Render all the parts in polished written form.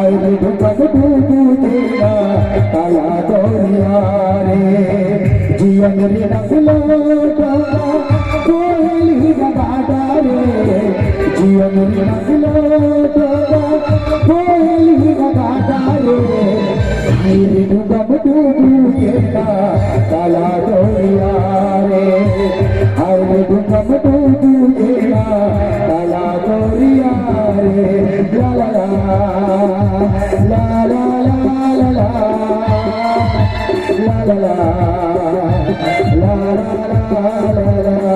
रे डुबक डूबेगा काला दरिया रे जीवन रे नगलो कोयली गाड़ा रे जीवन रे नगलो कोयली गाड़ा रे रे डुबक डूबेगा काला दरिया रे रे डुबक डूबेगा काला दरिया रे ला ला ला ला ला ला ला ला ला ला ला ला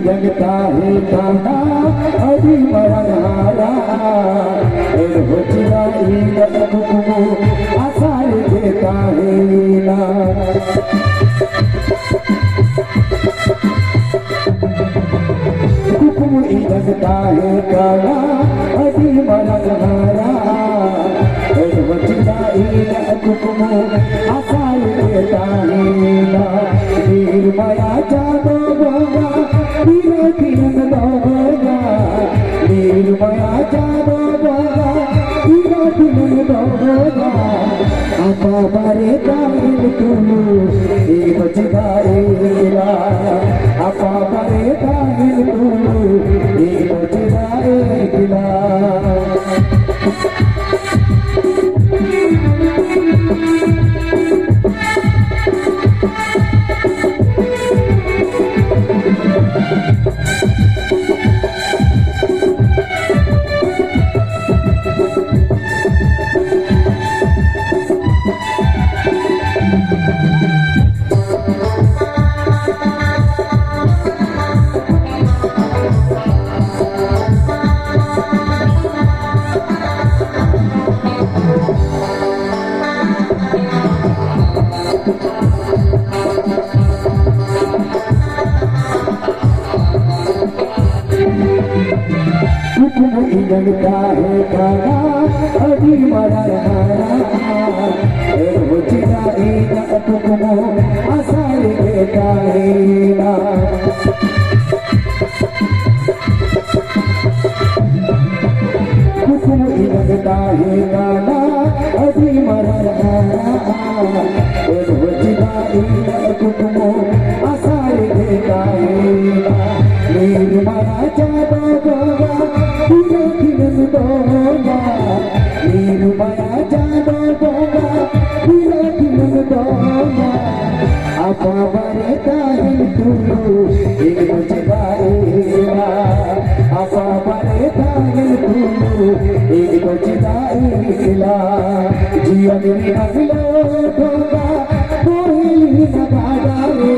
जगता है काना अभी मरनारा हो चिराई कुकु आसार देता है ना कुकु जगता है काना अभी मरनारा हो चिराई कुकु आसार देता है ना वीर माया जादो गोगा वीर किरण दोगा वीर माया जादो गोगा वीर किरण दोगा आपा बारे काहिल तुलू ए बचदाएगा आपा बारे काहिल तुलू ए बचदाएगा जगता है खाना अभी मरनारा हो चिराई कुकु आसार देता है ना कुकु जगता है खाना अभी मरनारा हो चिराई कुकु आसार देता है ना वीर माया जादो गोगा वीर किरण दोगा वीर माया जादो गोगा वीर किरण दोगा आपा बारे काहिल तुलू एक बचदाएगा आपा बारे काहिल तुलू एक बचदाएगा जीवन में नगलो गोगा कोयली गाड़ा रे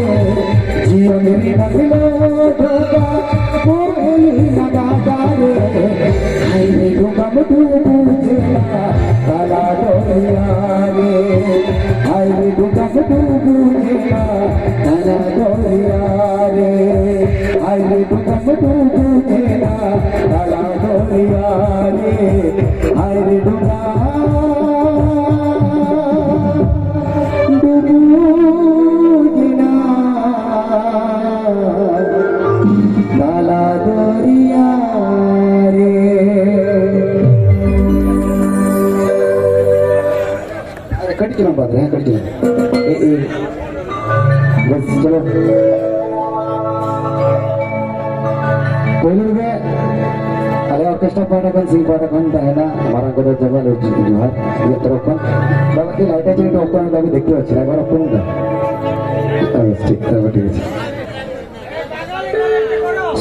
जीवन में नगलो गोगा कोयली गाड़ा रे रे डुबक डूबेगा काला दरिया रे रे डुबक डूबेगा काला दरिया रे रे डुबक डूबेगा काला दरिया रे रे डुबा डूबेगा काला दरिया कट के बात है कट के बस चलो पहले में अरे ऑर्केस्ट्रा पार्ट अपन सिंग पार्ट अपन है ना हमारा को जगह जो है ये तरफ पर बाकी लाइट चली तो ओपन अभी देखते हो अच्छा बार ओपन होता है ठीक है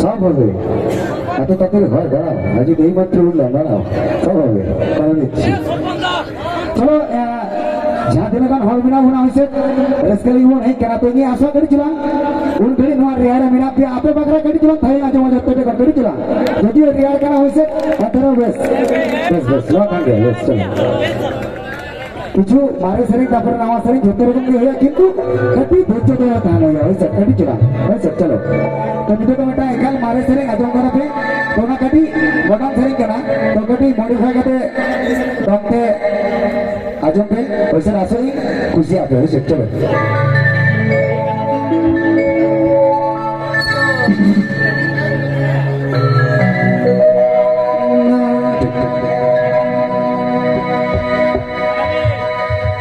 सब हो गए এত তাড়াতাড়ি হয় দাঁড়াও আজ এই মাত্র উঠলাম দাঁড়াও সব হবে কারণ দিচ্ছি চলো जहाँ दिन का हॉल बिना होना वैसे इसके लिए वो नहीं करा तो ये आशा करी चला उन घड़ी नवा रियार मेरा पे आपे बकरा करी चला थाई आज मजा पे करी चला यदि रियार करा वैसे अंदर बस बस बस लो कर गया बस चलो কিছু মারে সরি তারপরে নামা সরি যত রকম হয়ে কিন্তু কতি ধৈর্য ধরে তাহলে হয়েছে কটি চলা হয়েছে চলো তো ভিডিও বেটা একাল মারে সরি আজম করাতে তোনা কটি বটন সরি কেনা তো কটি মডিফাই করতে দমতে আজম पे वैसे रासो ही खुशी आप है चलो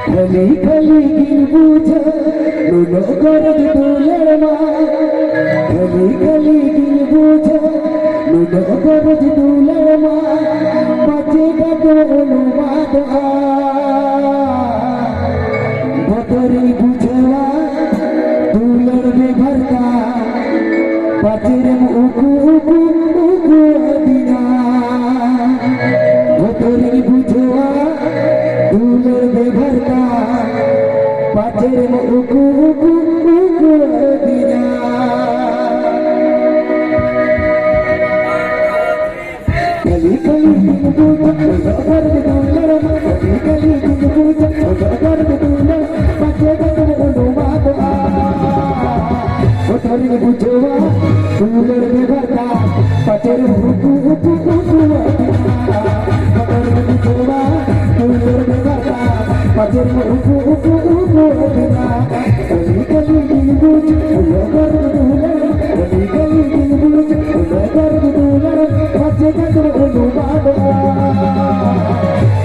खली खली गिन बुझे लो गरज दुलरमा खली खली गिन बुझे लो गरज दुलरमा बचे का दोनों बात बतरी बुझवा दुलर में भरता बचर में उकू उकू उकू दिना बतरी बुझवा दुलर में भरता बचर में उकू उकू उकू दिना कली कली दिन बुझा कर दुलर कली कली दिन बुझा कर दुलर बतरी बुझवा दुलर में भरता बचर में उकू उकू उकू बतरी बुझवा दुलर में भरता बचर में उकू उकू उकू कली कली दिन बुझ कर दुलर कली कली दिन बुझ कर दुलर बचे का दोनों बात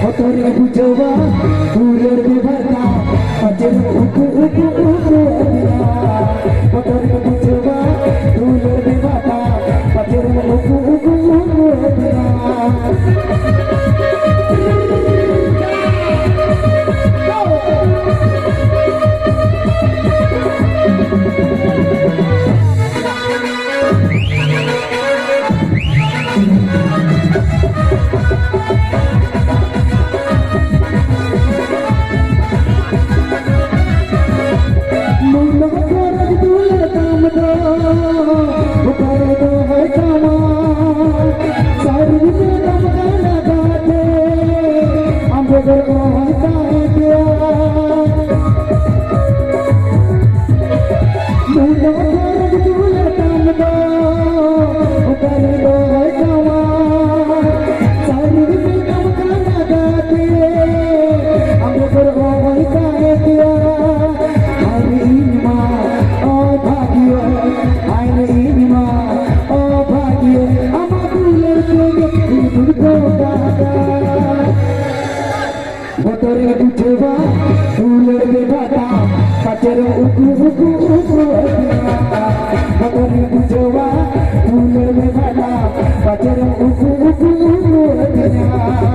बतरी बुझवा दुलर में भरता बचर में उकू उकू उकू बतरी बुझवा दुलर में भरता बचर में उकू उकू उकू बतरी बुझवा दुलर में भरता बचर में उकू उकू उकू बतरी बुझवा दुलर में भरता बचर में उकू उकू उकू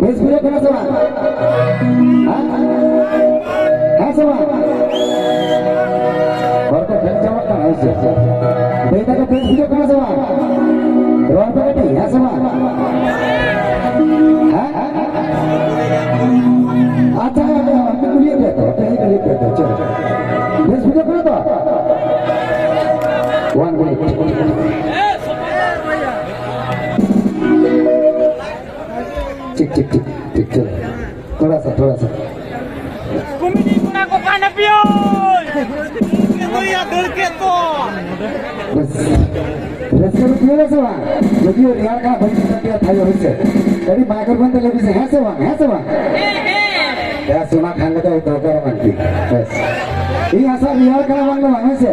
बेस पूरा करना सब ठीक ठीक ठीक ठीक चलो थोड़ा सा Kumini kuna ko kana pion. Ito ya dulke to. बस रेस्टोरेंट में से वहाँ यदि यार का भाई क्या था ये से कभी माइक्रोफोन तो लगी से है से वहाँ क्या सुना खाने का तो कर मानती बस ये ऐसा रियाल का वांग वहाँ से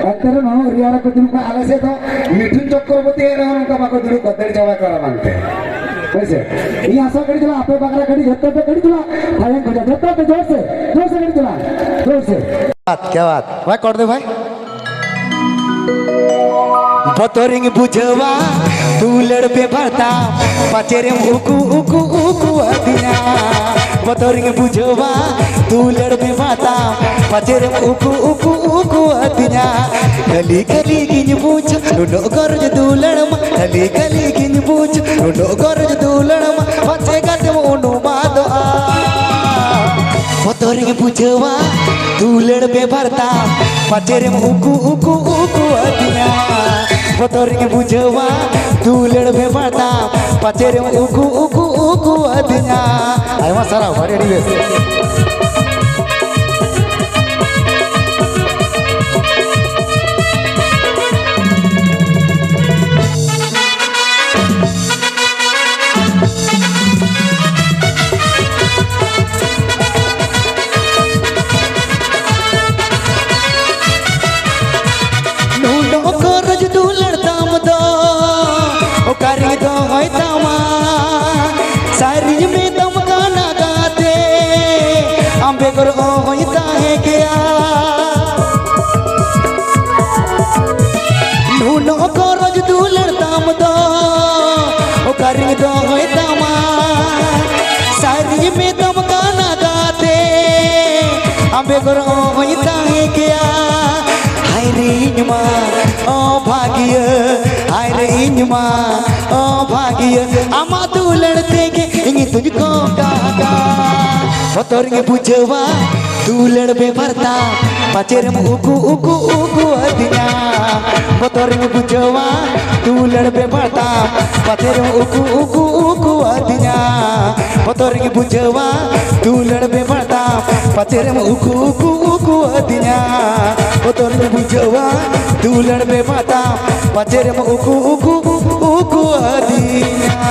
अंतर न हो रियाल को तुम का आले से तो मिठुन चक्रवर्ती है ना उनका बाको दुरु कदर जावा कर मानते वैसे ये ऐसा कड़ी चला आपे बकरा कड़ी जत्ता पे कड़ी चला थायन को जत्ता पे जोर से कड़ी चला जोर से क्या बात भाई कर दे भाई बतोरिंग बुझवा तू लड़ पे भरता पचेरे उकू उकू उकू अदिना बतोरिंग बुझवा तू लड़ पे भरता पचेरे उकू उकू उकू अदिना कली कली गिन पूछ नो गरज दूलड़म कली कली गिन पूछ नो गरज दूलड़म पचे गते ओनो बादो आ बतोरिंग बुझवा तू लड़ पे भरता पचेरे उकू उकू उकू अदिना बतोरिंग बुझवा तू लड़ पे भरता पचेरे उकू उकू उकू अदिना आयवा सारा हरे डिवेस बेगर होता है क्या नूनो को रोज दूलड़ता मदो ओ करी दो होता मा सारी में तुम गाना गाते हम बेगर होता है क्या हाय रे इनमा ओ भाग्य हाय रे इनमा ओ भाग्य अमा दूलड़ते के इंगी तुझको काका बतोरिंग बुझवा तू लड़ पे भरता पचेर उकू उकू उकू अदिना बतोरिंग बुझवा तू लड़ पे भरता पचेर उकू उकू उकू अदिना बतोरिंग बुझवा तू लड़ पे भरता पचेर उकू उकू उकू अदिना बतोरिंग बुझवा तू लड़ पे भरता पचेर उकू उकू उकू अदिना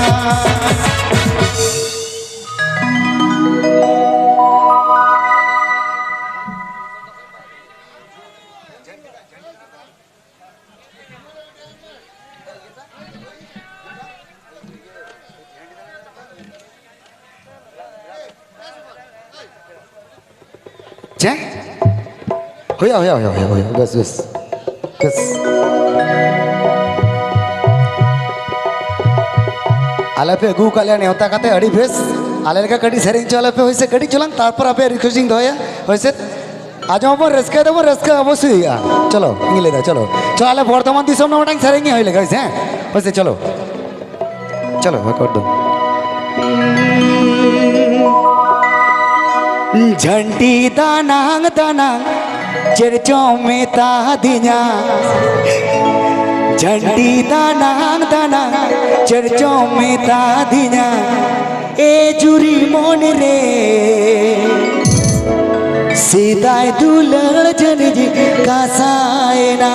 होया बस आले पे गु काले नेवता काते अड़ी बेस आले का कड़ी सेरिंग चले पे होइसे कड़ी चलांग तारपर आपे रिक्वेस्टिंग दोया होइसे आज हम रस्का अवश्य चलो इंगिले दा चलो आले बर्तमान दिसम ना मटांग सेरिंग होइले गाइस हैं होइसे चलो मैं कर दो झंडी दानांग चर्चो में तादिया झंडी दानांग चर्चो में तादिया ए जुरी मोन रे सीधाय दुलड़ जनजी कासायना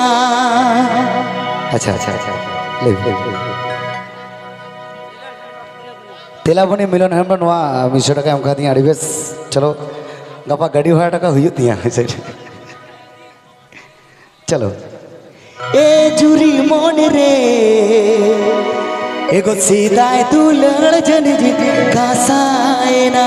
अच्छा ले तेला बने मिलन हम नवा मिसो टका एम खादी आड़ी बेस चलो गपा गाड़ी भाड़ा टका हुई तिया चलो ए जुरी मोन रे एगो सीधाय दुलड़ जनजी कासायना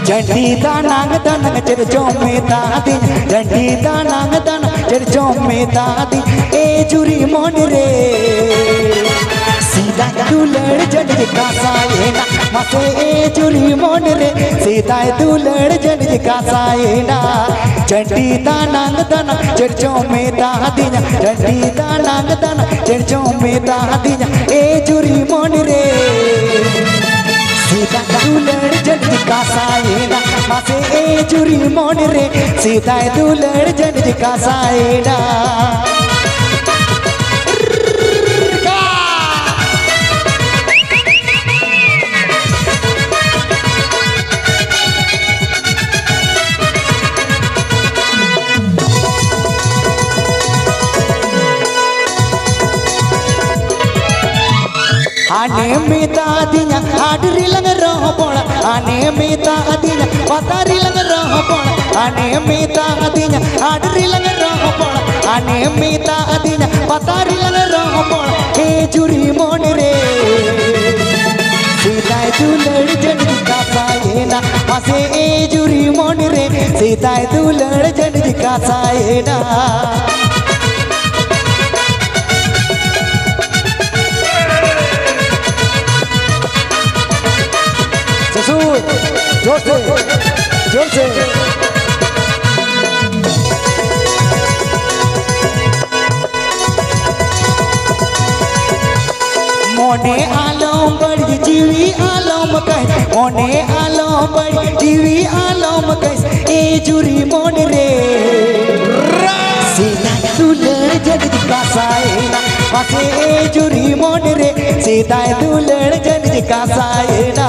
झंडी दानांग चर्चो में दादी झंडी दानांग चर्चो में दादी ए जुरी मोन रे सीधा दुलड़ जनजी कासायना मसे ए जुरी मोन रे सीधा दुलड़ जनजी कासायना झंडी दानांग चर्चो में दादी झंडी दानांग चर्चो में दादी ए जुरी मोन रे सीधा दुलड़ जन का सायना मासे ए जुरी मोन रे सीधा दुलड़ जन का सायना आने मेता दिना आडरी लंग रह पड़ा आने मेता दिना पतारी लंग रह पड़ा आने मेता दिना आडरी लंग रह पड़ा आने मेता दिना पतारी लंग रह पड़ा ए जुरी मोन रे सीधा दुलड़ जन का सायना मासे ए जुरी मोन रे सीधा दुलड़ जन का सायना जोर से जोर से मोने आलम बड़ी जीवी आलम कह मोने आलम बड़ी जीवी आलम कह ए जुरी मोन रे सीधा दुलड़ जन का सायना मासे ए जुरी मोन रे सीधा दुलड़ जन का सायना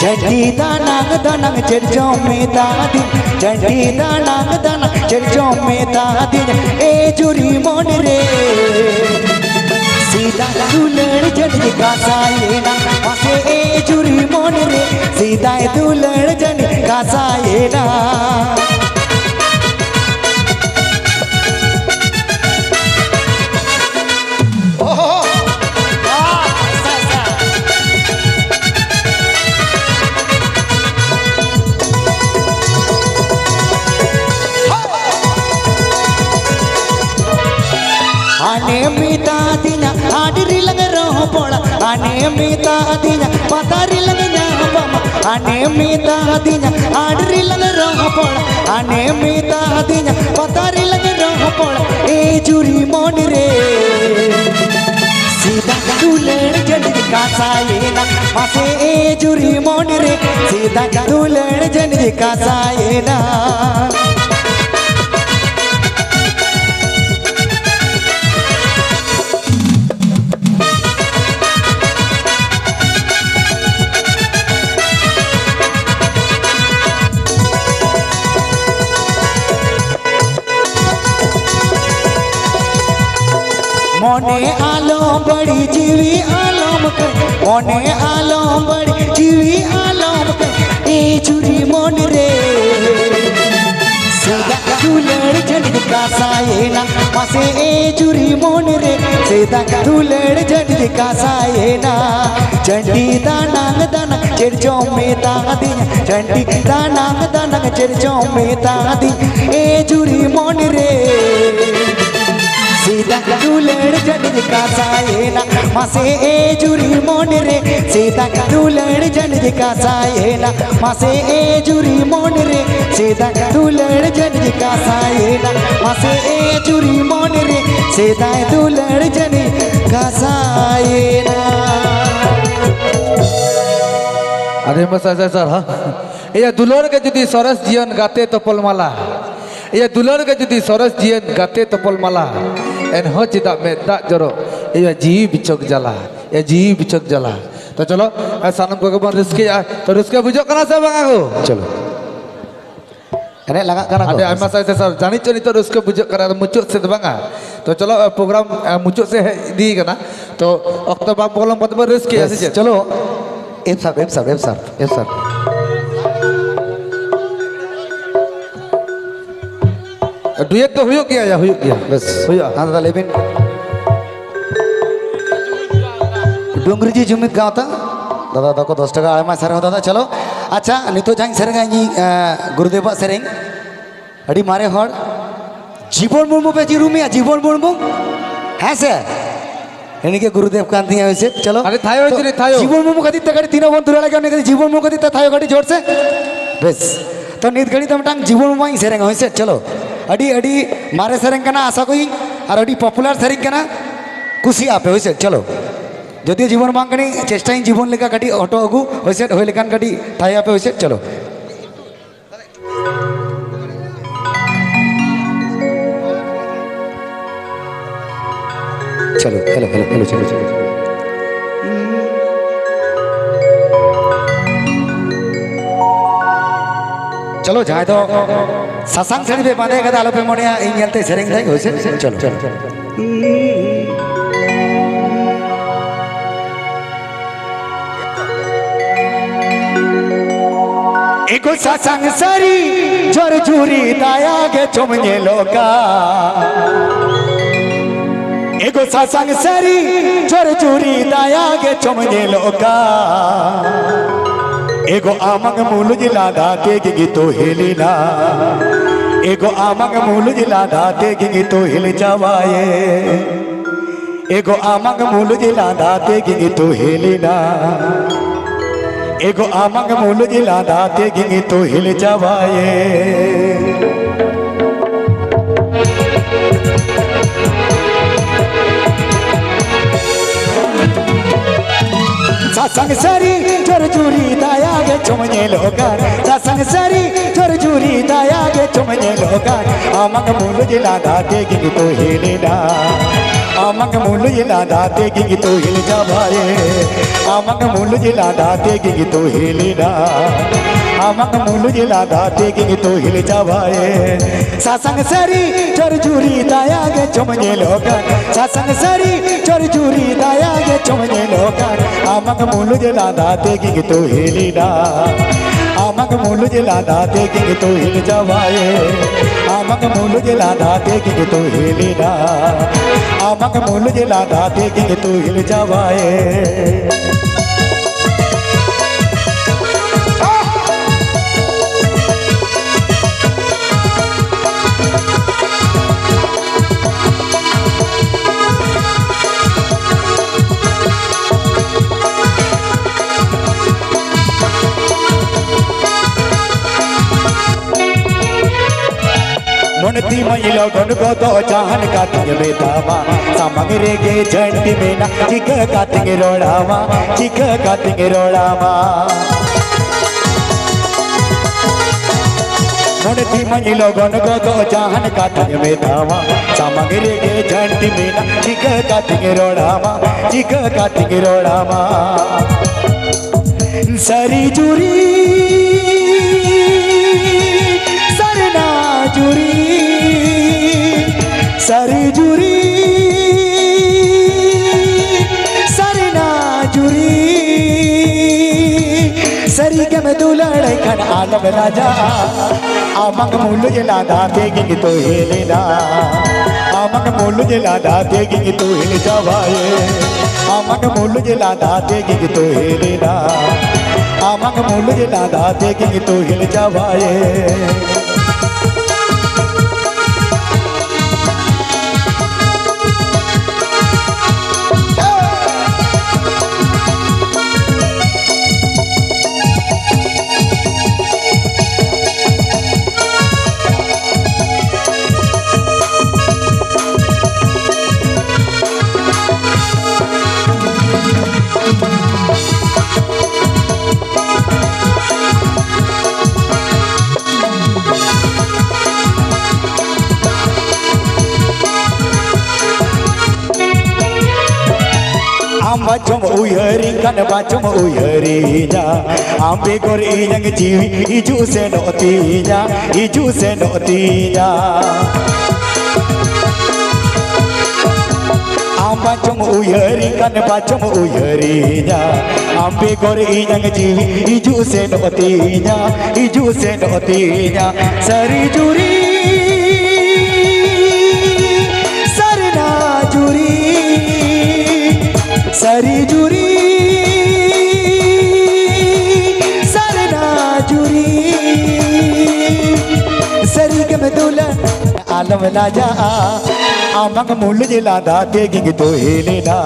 झंडी दानंग दानंग चर्चो में दादी झंडी दानंग दानंग चर्चो में दादी ए जुरी मोन रे सीधा दुलड़ जन का सायना मासे ए जुरी मोन रे सीधा दुलड़ जन का सायना आने मीता दिना आडरी लंग रह पड़ा आने मीता दिना पतारी लंग जामा आने मीता दिना आडरी लंग रह पड़ा आने मीता दिना पतारी लंग रह पड़ा ए जुरी मोन रे सीधा दुलड़ जन का सायना मासे ए जुरी मोन रे सीधा दुलड़ जन का सायना मोने आलम बड़ी जीवी आलम कर मोने आलम बड़ी जीवी आलम कर ए जुरी मोन रे सीधा दुलड़ जन का सायना मासे ए जुरी मोन रे सीधा दुलड़ जन का सायना झंडी दानंग दानंग चर्चो में दादी झंडी दानंग दानंग चर्चो में दादी ए जुरी मोन रे सीधा दुलड़ जन का सायना मासे ए जुरी मोन रे सीधा दुलड़ जन का सायना मासे ए जुरी मोन रे सीधा दुलड़ जन का सायना मासे ए जुरी मोन रे सीधा दुलड़ जन का सायना अरे मसा सर हाँ ये दुलड़ के जुदी सरस जीवन गाते तपल माला ये दुलड़ के जुदी सरस जीवन गाते तपल माला एनहो चिदा में दा जरो ये जीव बिचक जला ये जीव बिचक जला तो चलो सानम को बन रिस्क तो रिस्क बुझो कना से बंगा को चलो अरे लगा करा अरे आमा साइते सर जानी चनी तो रिस्क बुझो करा मुचो से बंगा तो चलो प्रोग्राम मुचो से दी कना तो अक्टो बाप बोलम पत रिस्क ऐसे चलो एफ साहब डुएट तो हुयो किया बस हुयो हाँ दादा लेकिन डोंगरी जी जुमित गाँव दादा दादा को 10 टका आयमा सेरेंग दादा चलो अच्छा नितो जाइन सेरेंग आनी गुरुदेव सेरेंग अड़ी मारे हर जीवन मुर्मू पे जीरूमिया जीवन मुर्मू है से এনিকে গুরুদেব কান্তি হয়েছে চলো আরে থায়ো হয়েছে রে, থায়ো। জীবন মুখ দিতে গাড়ি তিন বন্ধু লাগে অনেক জীবন মুখ দিতে থায়ো গাড়ি জোরছে বেশ তো নিত গাড়ি তো টাং জীবন মুখ সেরেঙ্গ হয়েছে চলো আডি আডি মারে সেরেঙ্গ কানা আশা করি আর আডি পপুলার সেরেঙ্গ কানা খুশি আপে হয়েছে চলো যদিও জীবন মাঙ্গানি চেষ্টাই জীবন লেখা গাড়ি অটো আগু হয়েছে হয়ে লেখান গাড়ি থাই আপে হয়েছে চলো चलो चलो चलो चलो चलो चलो चलो जाए तो सत्संग सेरी पे बांधे कदा आलो पे मोड़िया इन यलते सेरेंग जाए होइसे चलो चलो एको सत्संग सरी जोर झूरी दाया के चुमने लोका एगो सत्संग सरी चोर चूरी दाया गे चुमने लोका एगो आमंग मूल जिला दाते गिगी तो हिलिना एगो आमंग मूल जिला दाते गिगी तो हिल जावाए एगो आमंग मूल जिला दाते गिगी तो हिलिना एगो आमंग मूल जिला दाते गिगी तो हिल जावाए सत्संग सरी चोर चूरी दाया गे चुमने लोका सत्संग सरी चोर चूरी दाया गे चुमने लोका आमंग मूल जिला दाते गिगी तो हिलिना आमंग मूल जिला दाते गिगी तो हिल जावाए आमंग मूल जिला दाते गिगी तो हिलिना आमंग मूल जिला दाते गिगी तो हिल जावाए सत्संग सरी चोर चूरी दाया गे चुमने लोका सत्संग सरी चोर चूरी दाया गे चुमने लोका आमंग मूल जिला दाते गिगी तो हिलिना आमंग मूल जिला दाते गिगी तो हिल जावाए आमंग मूल जिला दाते गिगी तो हिलिना आमंग मूल जिला दाते गिगी तो हिल जावाए मुनती महिला गण को तो चाहन का तिंग बेतावा सामंग रेगे झंडी में ना चिक का तिंग रोड़ावा चिक का तिंग रोड़ावा मुनती महिला गण को तो चाहन का तिंग बेतावा सामंग रेगे झंडी में ना चिक का तिंग रोड़ावा चिक का तिंग रोड़ावा सरी जुरी सरना जुरी सरी जुरी सरना जुरी सरी के में दुलड़ खन आलम राजा आमंग मूल जिला दाते गिगी तो हिलिना आमंग मूल जिला दाते गिगी तो हिल जावाए आमंग मूल जिला दाते गिगी तो हिलिना आमंग मूल जिला दाते गिगी तो हिल जावाए bacum uyari kan bacum uyari nya ambe gor yang jiwi iju senotinya bacum uyari kan bacum uyari nya ambe gor yang jiwi iju senotinya sari juri sarna juri सरी जुरी सरना जुरी सरी के में दुल्हन आलम लाजा आमक मुल जिला दाते गिंग तो हिले ना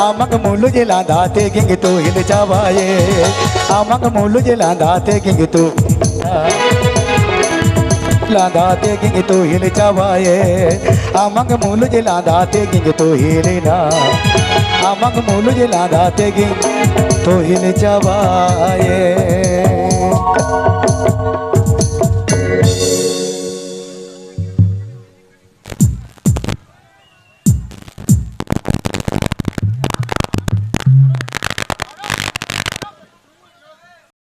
आमक मुल जिला दाते गिंग तो हिल जावाए आमक मुल जिला दाते गिंग तो लादाते गिंग तो हिल जावाए आमक मुल जिला दाते गिंग तो हिले ना आमक मुल जिला दाते गिंग तो हिल जावाए